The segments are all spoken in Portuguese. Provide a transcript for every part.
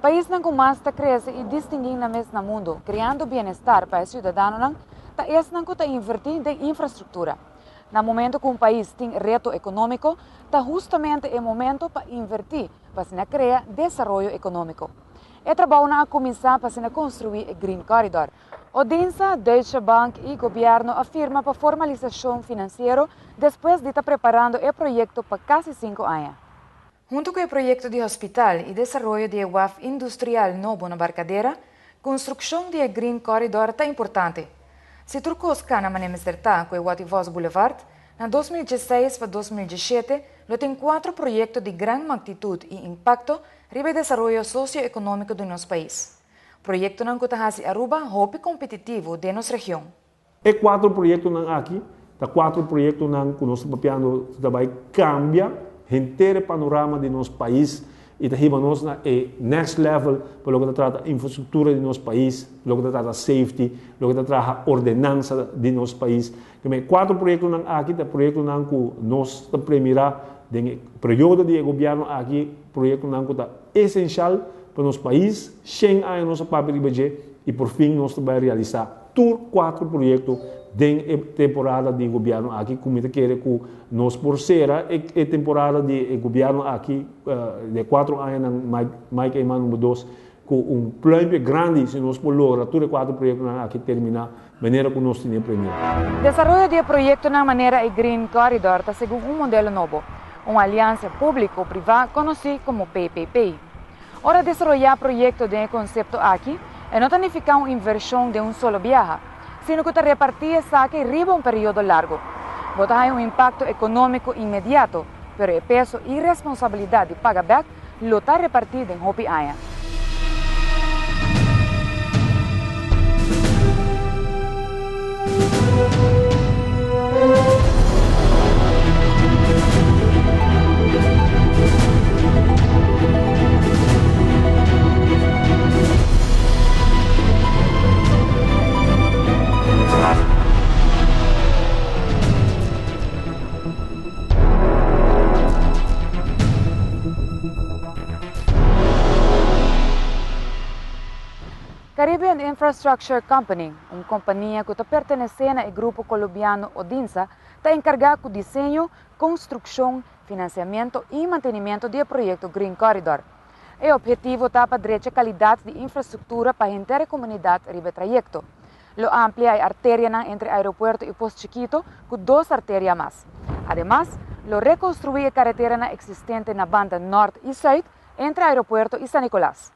país não começa a crescer e distinguir na mesma mundo, criando bem-estar para os cidadãos, não está investindo em infraestrutura. No momento que um país tem reto econômico, está justamente o momento para investir, para criar desenvolvimento econômico. É trabalho a começar para construir o Green Corridor. Odinsa, Deutsche Bank e governo afirmam para formalização financeira depois de estar preparando o projeto para quase 5 anos. Junto com o projeto de hospital e desenvolvimento de UAF industrial novo na Barcadeira, a construção do Green Corridor está importante. Se turcosca na Manemeserta com o Wativos Boulevard, na 2016 para 2017, tem 4 projetos de grande magnitude e impacto para o desenvolvimento socioeconômico do nosso país. Projeto não Kutahasi Aruba hope competitivo de nossa região. E 4 projetos aqui, 4 projetos que nós estamos trabalhando cambia inteiro panorama de nosso país e daí nós na next level para logo trata infraestrutura de nosso país, logo trata safety, logo trata ordenança de nosso país. Que 4 projetos aqui, projeto que nós primeira de período de governo aqui, projeto que é essencial para nosso país, 100 anos nosso papel de budget e por fim nós vamos realizar 4 projetos de temporada de governo aqui, como quer que nós por ser a temporada de governo aqui de 4 anos mais que número 2 com plano grande se nós por lograr todos 4 projetos aqui terminar maneira que nós temos primeiro. Desenvolvimento de projeto na maneira e Green Corridor está segundo modelo novo, uma aliança público-privada conhecida como PPP. Ora desenvolver projeto de conceito aqui não significa uma inversão de solo viaje, sino que repartir essa que riba período largo. Botar impacto econômico imediato, pero o peso e responsabilidade de pagar back lo está repartido em hopi aya. Caribbean Infrastructure Company, uma companhia que pertence ao grupo colombiano Odinsa, está encarregada do desenho, construção, financiamento e mantenimento do projeto Green Corridor. O objetivo está para dar qualidade de infraestrutura para a inteira comunidade do trajeto. Lo amplia a artéria entre aeropuerto e Posto Chiquito com 2 artérias mais. Además, lo reconstruye a carretera existente na banda norte e sul entre aeropuerto e San Nicolás.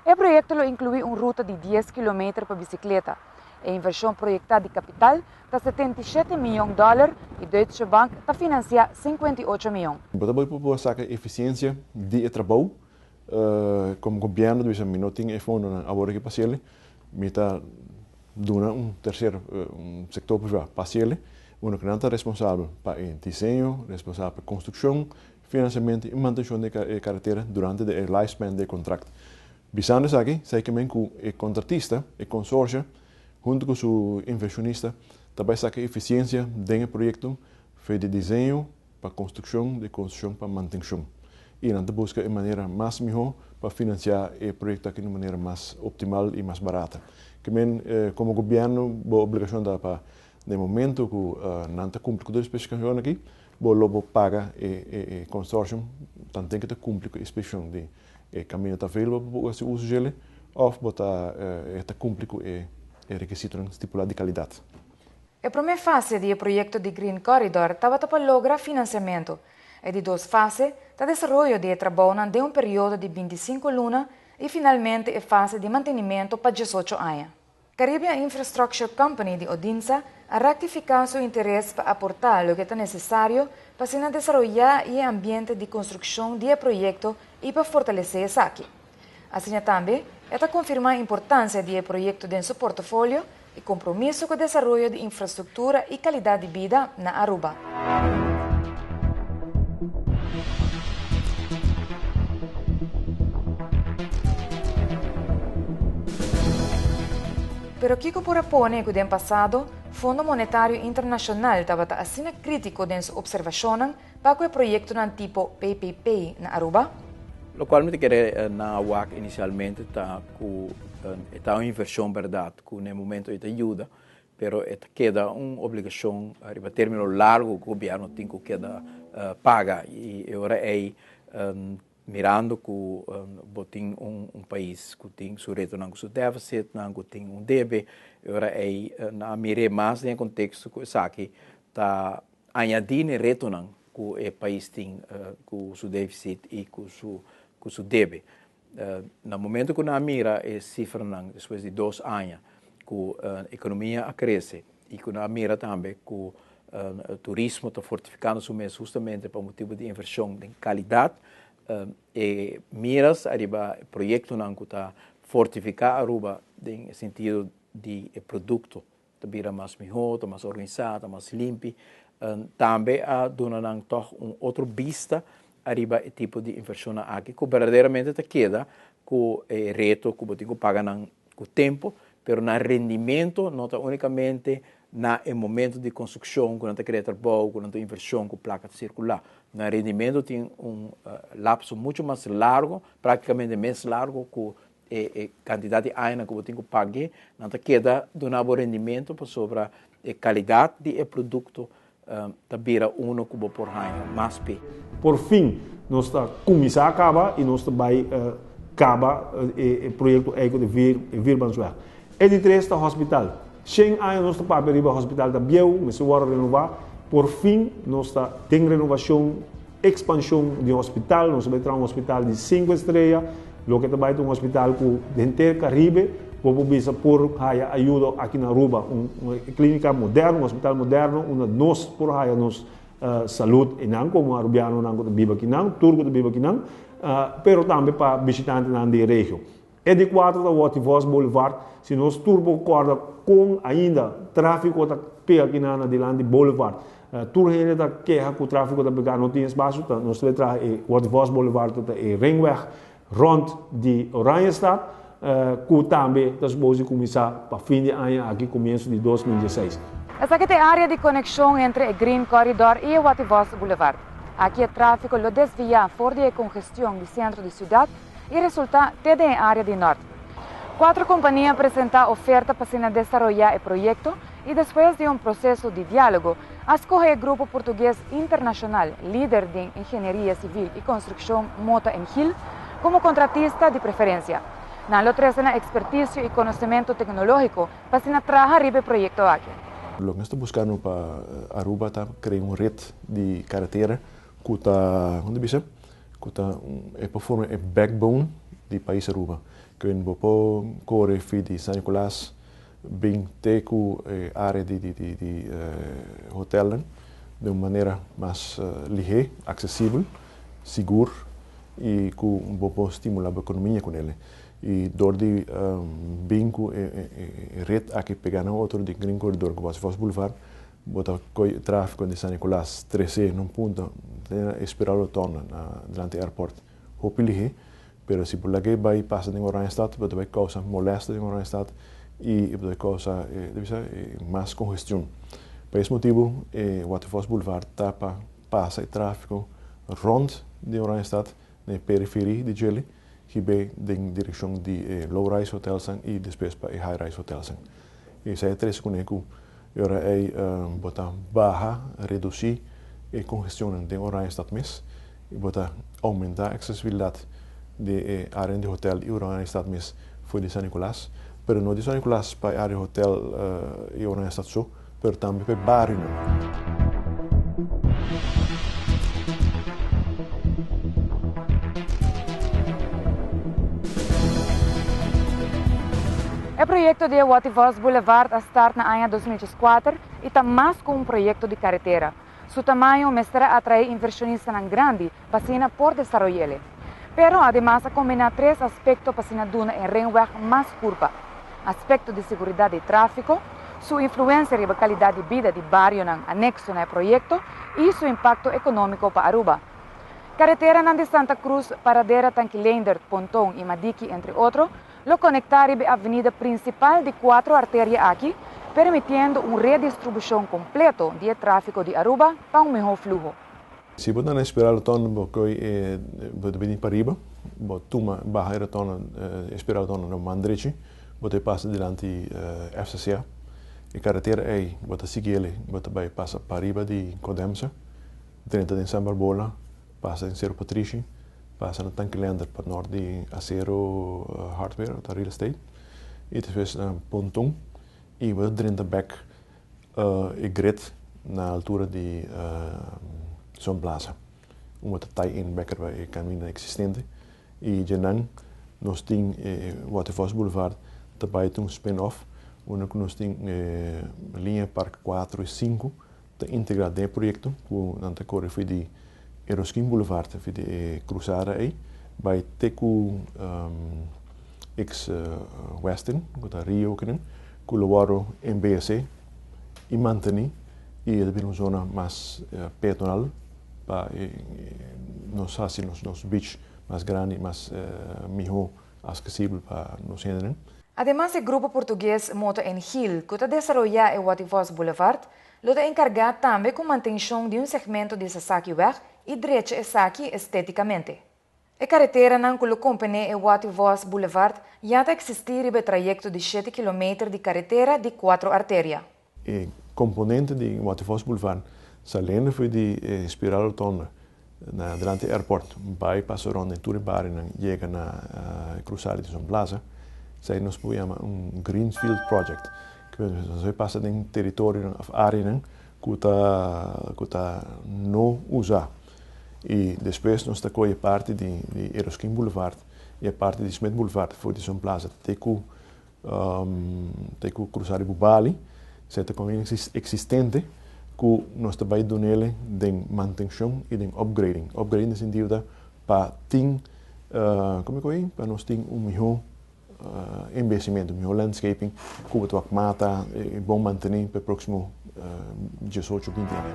O projeto inclui uma ruta de 10 km para bicicleta. A inversão projetada de capital está $77 milhões e Deutsche Bank está financiando 58 milhões. Para propor a eficiência de trabalho, como governo, não tem fundo agora que parcial, está dando terceiro setor privado parcial, onde que não está responsável para o desenho, responsável para a construção, financiamento e manutenção da carretera durante o lifespan do contrato. Visando isso aqui, sei que o contratista, o consórcio, junto com o inversionista, também saca a eficiência do projeto, fez de desenho para construção, de construção para manutenção. E não busca a maneira mais melhor para financiar o projeto aqui de maneira mais optimal e mais barata. Que como governo, a obrigação da para no momento que não está cumprindo com as especificações aqui, logo paga o consórcio, tanto tem que cumprir com a especificação de caminho está feito para esse uso dele, ou botar está cumprir com o requisito estipulado de qualidade. A primeira fase do projeto de Green Corridor estava para lograr financiamento. E de 2 fases, está desenvolvimento de trabalho de período de 25 lunas e finalmente a fase de mantenimento para 18 anos. Caribbean Infrastructure Company de Odinsa a ratificar seu interesse para aportar o que é necessário para se desenvolver o ambiente de construção do projeto e para fortalecer esse aqui. Assim também, esta confirma a importância do projeto em seu portfólio e compromisso com o desenvolvimento de infraestrutura e qualidade de vida na Aruba. Pero Kiko propone que no passado, o Fundo Monetário Internacional estava assim crítico de sua observação para que o projeto tipo PPP na Aruba. Lo qual me queria na WAC inicialmente tá com uma inversão verdade, que no momento de ajuda, pero queda uma obrigação a término largo que o governo tem que queda paga e agora é mirando que tem país que tem seu retorno com seu déficit, que tem débito, agora é na mire mais em contexto que aqui tá añadindo retorno que o país tem com seu déficit e com seu débito. No momento que na mira é cifra depois de 2 anos que a economia cresce e que na mira também que o turismo está fortificando seu mês justamente por motivo de inversão em qualidade e miras arriba projeto que está fortificar Aruba em sentido de produto de vira mais melhor, mais organizado, mais limpo, também a dona toch outro vista arriba o tipo de inversão aqui que verdadeiramente te queda com o reto que você paga com o tempo, pero no rendimento não está unicamente no momento de construção, quando você cria trabalho, quando você inversão com placa circular. No rendimento tem lapso muito mais largo, praticamente mais largo que a quantidade de anos que você tem que pagar, não te queda de um bom rendimento sobre a qualidade do produto vira uno que por ano mais pe. Por fim, nós está começar a acabar e nós vai acabar o projeto eco de vir Bansuer. E de 3 está hospital. 100 anos nós está para abrir o hospital da Biel, mas se vai renovar. Por fim, nós está tem renovação, expansão de hospital, nós vai ter hospital de 5 estrelas, lo que vai ter hospital com dente Caribe, vou bisa por haya ajuda aqui na Aruba, uma clínica moderna, hospital moderno, nós por haya nos saúde e não como arubiano não que vive aqui não, turco que vive aqui não, pero também para visitantes não de região. E de 4 da Wativos Boulevard, se nós turbo corda com ainda tráfego da pega aqui na delante Boulevard, tur hele da queja com o tráfego da pegar não tem espaço, nós vai trazer Wativos Boulevard e ringweg rond de Oranjestad, que também está suposto começar para fim de ano aqui começo de 2016. Essa aqui é a área de conexão entre o Green Corridor e o Wativos Boulevard. Aqui o tráfego lo desvia fora de congestão do centro da cidade e resulta toda a área do norte. 4 companhias apresentam oferta para se desenvolver o projeto e depois de processo de diálogo, escolhe o Grupo Português Internacional, líder de engenharia civil e construção Mota Engil, como contratista de preferência. Não oferece expertise e conhecimento tecnológico para se trabalhar o projeto aqui. Lo que nós estamos buscando para Aruba é criar uma rede de carretera que está, onde bisa, que está para formar o backbone do país Aruba. Que a gente pode correr de San Nicolás, bem ter a área de hotel de uma maneira mais ligeira, acessível, segura e que pode estimular a economia com ele. E door die bingo rit aqui pegando outro de Green Corridor que você faz Boulevard, bota o tráfego de San Nicolás 13 num ponto, esperar o torno durante o aeroporto. Hopelijk, pero se por lá que vai passar em Oranjestad, vai causar molesta em Oranjestad e vai causar mais congestão. Por esse motivo, o Waterfalls Boulevard tapa passa o tráfego rond de Oranjestad na periferia de Chile, que vai em direção de low-rise hotels e depois para high-rise hotels. Isso é 3 conecos. Agora é botar barra, reduzir a congestão de Oranjestad mesmo e botar aumentar a acessibilidade de área de hotel e Oranjestad mesmo foi de San Nicolás, mas não de San Nicolás para a área de hotel e Oranjestad só, mas também para o bairro. O projeto de Wativos Boulevard starta no ano 2004 e está mais com projeto de carretera. Seu tamanho mestra atrai inversionistas grandes para se por desenvolver. Pero además combina 3 aspectos para se duna em ringweg mais curva. Aspecto de segurança de tráfego, sua influência sobre a qualidade de vida de bairro anexo ao projeto e seu impacto econômico para Aruba. Carretera de Santa Cruz, Paradera, Tanquilender, Pontón e Madiki, entre outros, lo conectar a avenida principal de 4 artérias aqui, permitindo uma redistribuição completa de tráfego de Aruba para melhor fluxo. Se você não esperar o torno, você vai vir para Aruba, tuma barra retorno esperar retorno no Mandrici, bote passa diante FCCA. E carretera é bota seguir bota vai passa para riba de Codemsa, dentro de San Barbola, passa em Cerro Patrici, passa no Tanquilender para norte de Acero Hardware, da Real Estate, e depois Pontum, e bota dentro back e grid na altura de Son Plaza. Bota tie-in back para o caminho existente, e Jenang nós temos Waterfalls Boulevard, também um spin-off, onde nós temos linha Parque 4 e 5, de integrar o projeto, que na corre foi de Eroskin Boulevard, foi de cruzar aí, vai ter com ex-Western, que é Rio, que o MBC, e manter e é uma zona mais pedonal, para nós fazer nos beach mais grande, mais melhor acessível para nós ainda. Además, el grupo portugués Moto en Hill, que está desarrollando el Waterfalls Boulevard, lo está encargado también con manutención de un segmento de Sasaki Weg y derecho a Sasaki estéticamente. La carretera que lo compone el Waterfalls Boulevard ya está existir en el trayecto de 7 km de carretera de 4 arterias. El componente de Waterfalls Boulevard saliendo foi de espiral rotonda durante o aeroporto, vai passa ronda em Turibari e chega na cruzada de Son Plaza. Zij nos chama Greenfield Project, que nós passa em território, área que está não usar. E depois nós temos a parte de Eroskin Boulevard e a parte de Smith Boulevard, foi de Son Plaza, tem que cruzar o Bubali, certo caminho existente, que nós também damos nele de manutenção e de upgrading. Upgrading no sentido para ter, como é que é? Para nós ter melhor investimento, melhor landscaping, que o tua mata e bom manter para o próximo 18, 20 anos.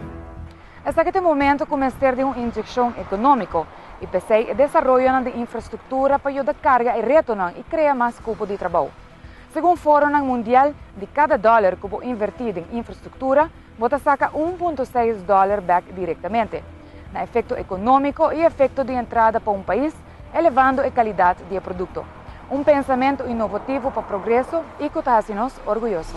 Hasta que este momento começa de uma injeção econômica e pensei em desenvolver de infraestrutura para ajudar a carga e retorno e criar mais cupo de trabalho. Segundo o Fórum Mundial, de cada dólar que você invertido em infraestrutura, você saca $1.6 back diretamente, na efeito econômico e efeito de entrada para um país, elevando a qualidade do produto. Um pensamento inovativo para o progresso e que nos orgulhoso.